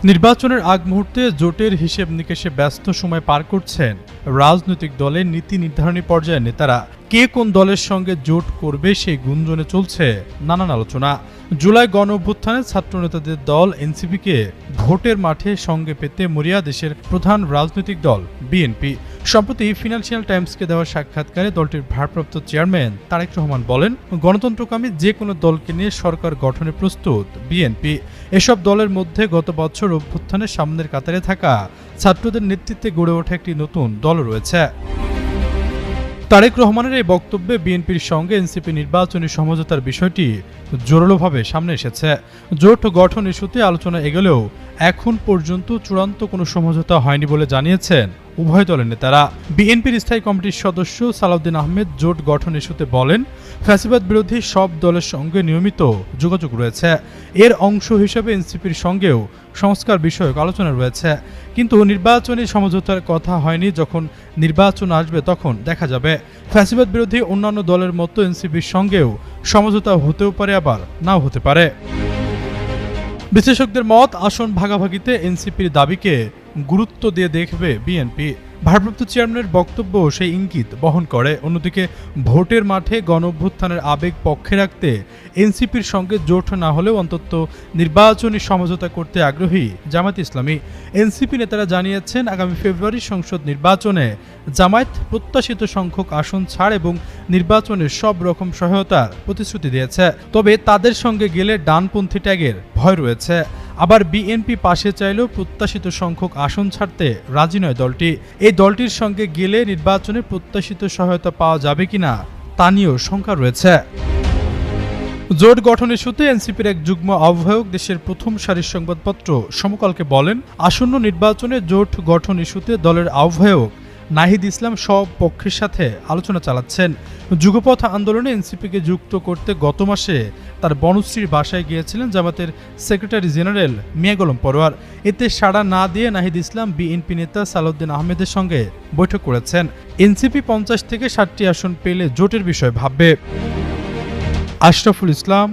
নির্বাচনের আগ মুহূর্তে জোটের হিসেব নিকেশে ব্যস্ত সময় পার করছেন রাজনৈতিক দলের নীতি নির্ধারণী পর্যায়ের নেতারা। কে কোন দলের সঙ্গে জোট করবে সেই গুঞ্জনে চলছে নানান আলোচনা। জুলাই গণ অভ্যুত্থানে ছাত্র নেতাদের দল এনসিপিকে ভোটের মাঠে সঙ্গে পেতে মরিয়া দেশের প্রধান রাজনৈতিক দল বিএনপি। সম্প্রতি ফিনান্সিয়াল টাইমসকে দেওয়া সাক্ষাৎকারে দলটির ভারপ্রাপ্ত চেয়ারম্যান তারেক রহমান বলেন, গণতন্ত্রকামী যে কোনো দলকে নিয়ে সরকার গঠনে প্রস্তুত বিএনপি। এসব দলের মধ্যে গত বছর অভ্যুত্থানের সামনের কাতারে থাকা ছাত্রদের নেতৃত্বে গড়ে ওঠা একটি নতুন দল রয়েছে। তারেক রহমানের এই বক্তব্যে বিএনপির সঙ্গে এনসিপি নির্বাচনী সমঝোতার বিষয়টি জোরালোভাবে সামনে এসেছে। জোট গঠন ইস্যুতে আলোচনা এগোলেও এখন পর্যন্ত চূড়ান্ত কোনো সমঝোতা হয়নি বলে জানিয়েছেন উভয় দলের নেতারা। বিএনপির স্থায়ী কমিটির সদস্য সালাউদ্দিন আহমেদ জোট গঠন ইস্যুতে বলেন, ফ্যাসিবাদ বিরোধী সব দলের সঙ্গে নিয়মিত যোগাযোগ রয়েছে। এর অংশ হিসেবে এনসিপির সঙ্গেও সংস্কার বিষয়ক আলোচনা রয়েছে, কিন্তু নির্বাচনী সমঝোতার কথা হয়নি। যখন নির্বাচন আসবে তখন দেখা যাবে। ফ্যাসিবাদ বিরোধী অন্যান্য দলের মতো এনসিপির সঙ্গেও সমঝোতা হতেও পারে, আবার নাও হতে পারে। বিশেষজ্ঞদের মত, আসন ভাগাভাগিতে এনসিপির দাবিকে গুরুত্ব দিয়ে দেখবে বিএনপি। ভারপ্রাপ্ত চেয়ারম্যানের বক্তব্য সেই ইঙ্গিত বহন করে। অন্যদিকে ভোটের মাঠে গণঅভ্যুত্থানের আবেগ পক্ষে রাখতে এনসিপির সঙ্গে জোট না হলেও অন্তত নির্বাচনী সমঝোতা করতে আগ্রহী জামায়াত ইসলামী। এনসিপি নেতারা জানিয়েছেন, আগামী ফেব্রুয়ারি সংসদ নির্বাচনে জামায়াত প্রত্যাশিত সংখ্যক আসন ছাড় এবং নির্বাচনের সব রকম সহায়তার প্রতিশ্রুতি দিয়েছে। তবে তাদের সঙ্গে গেলে ডানপন্থী ট্যাগের ভয় রয়েছে। আবার বিএনপি পাশে চাইলেও প্রত্যাশিত সংখ্যক আসন ছাড়তে রাজি নয় দলটি। এই দলটির সঙ্গে গেলে নির্বাচনে প্রত্যাশিত সহায়তা পাওয়া যাবে কিনা তা নিয়েও শঙ্কা রয়েছে। জোট গঠন ইস্যুতে এনসিপির এক যুগ্ম আহ্বায়ক দেশের প্রথম সারির সংবাদপত্র সমকালকে বলেন, আসন্ন নির্বাচনে জোট গঠন ইস্যুতে দলের আহ্বায়ক নাহিদ ইসলাম সব পক্ষের সাথে আলোচনা চালাচ্ছেন। যুগপথ আন্দোলনে এনসিপিকে যুক্ত করতে গত মাসে তার বনশ্রীর বাসায় গিয়েছিলেন জামাতের সেক্রেটারি জেনারেল মিয়া গোলাম পরোয়ার। এতে সাড়া না দিয়ে নাহিদ ইসলাম বিএনপি নেতা সালাউদ্দিন আহমেদের সঙ্গে বৈঠক করেছেন। এনসিপি 50 থেকে 60টি আসন পেলে জোটের বিষয় ভাববে। আশরাফুল ইসলাম,